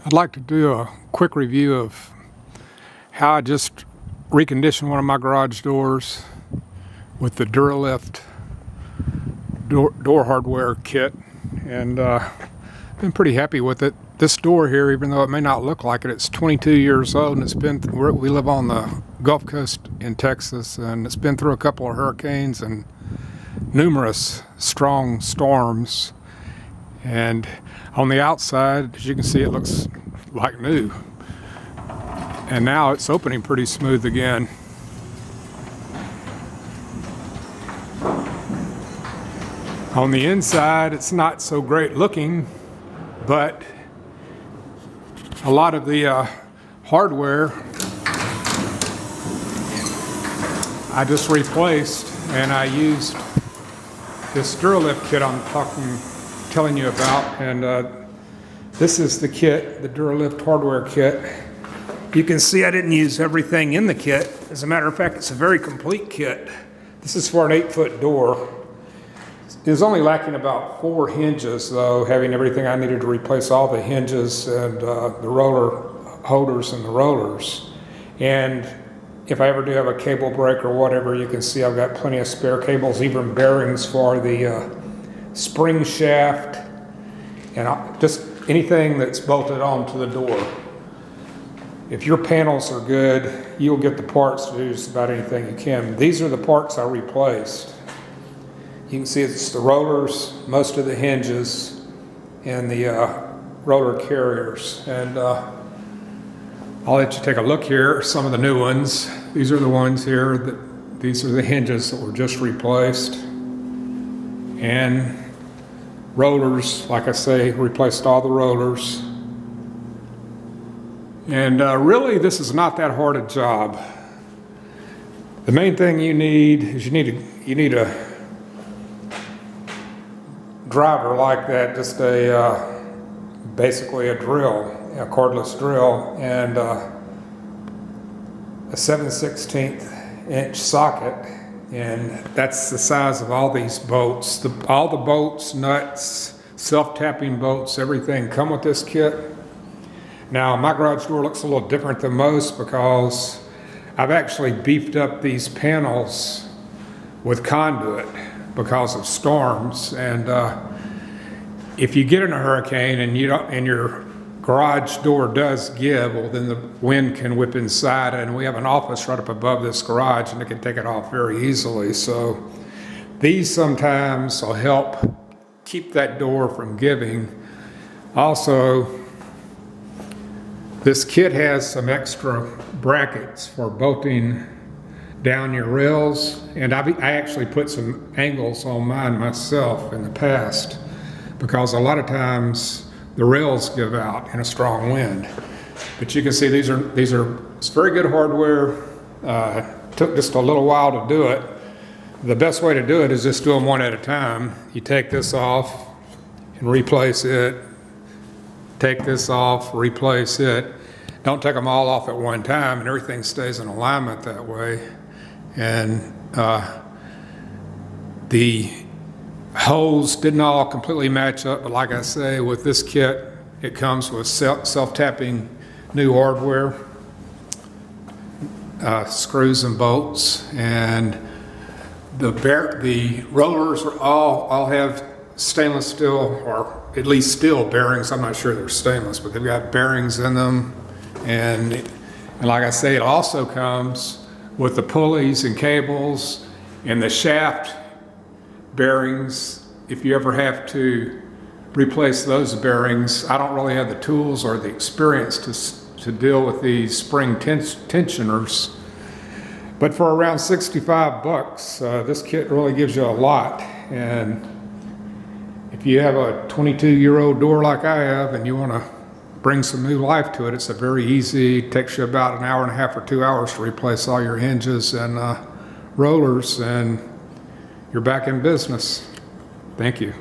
I'd like to do a quick review of how I just reconditioned one of my garage doors with the Dura-Lift door hardware kit, and been pretty happy with it. This door here, even though it may not look like it, it's 22 years old, and we live on the Gulf Coast in Texas, and it's been through a couple of hurricanes and numerous strong storms. And on the outside, as you can see, it looks like new. And now it's opening pretty smooth again. On the inside, it's not so great looking, but a lot of the hardware I just replaced, and I used this Dura-Lift kit I'm telling you about, and this is the kit, the Dura-Lift hardware kit. You can see I didn't use everything in the kit. As a matter of fact, it's a very complete kit. This is for an 8-foot door. It was only lacking about 4 hinges, though, having everything I needed to replace all the hinges and the roller holders and the rollers. And if I ever do have a cable break or whatever, you can see I've got plenty of spare cables, even bearings for the spring shaft, and just anything that's bolted onto the door. If your panels are good, you'll get the parts to do just about anything you can. These are the parts I replaced. You can see it's the rollers, most of the hinges, and the roller carriers. And I'll let you take a look here. Some of the new ones. These are the ones here. These are the hinges that were just replaced. And rollers, like I say, replaced all the rollers. And really, this is not that hard a job. The main thing you need is you need a driver like that, just basically a drill, a cordless drill, and a 7/16 inch socket, and that's the size of all these bolts. All the bolts, nuts, self-tapping bolts, everything come with this kit. Now, my garage door looks a little different than most because I've actually beefed up these panels with conduit because of storms. And if you get in a hurricane and your garage door does give, well, then the wind can whip inside, and we have an office right up above this garage, and it can take it off very easily. So these sometimes will help keep that door from giving. Also, this kit has some extra brackets for bolting down your rails, and I actually put some angles on mine myself in the past because a lot of times the rails give out in a strong wind. But you can see it's very good hardware. Took just a little while to do it. The best way to do it is just do them one at a time. You take this off and replace it. Take this off, replace it. Don't take them all off at one time, and everything stays in alignment that way. And the holes didn't all completely match up, but like I say, with this kit, it comes with self-tapping new hardware, screws and bolts, and the rollers all have stainless steel, or at least steel bearings. I'm not sure they're stainless, but they've got bearings in them. And like I say, it also comes with the pulleys and cables and the shaft bearings. If you ever have to replace those bearings, I don't really have the tools or the experience to deal with these spring tensioners. But for around 65 bucks, this kit really gives you a lot. And if you have a 22-year-old door like I have and you want to bring some new life to it, it's a very easy, takes you about an hour and a half or 2 hours to replace all your hinges and rollers, and you're back in business. Thank you.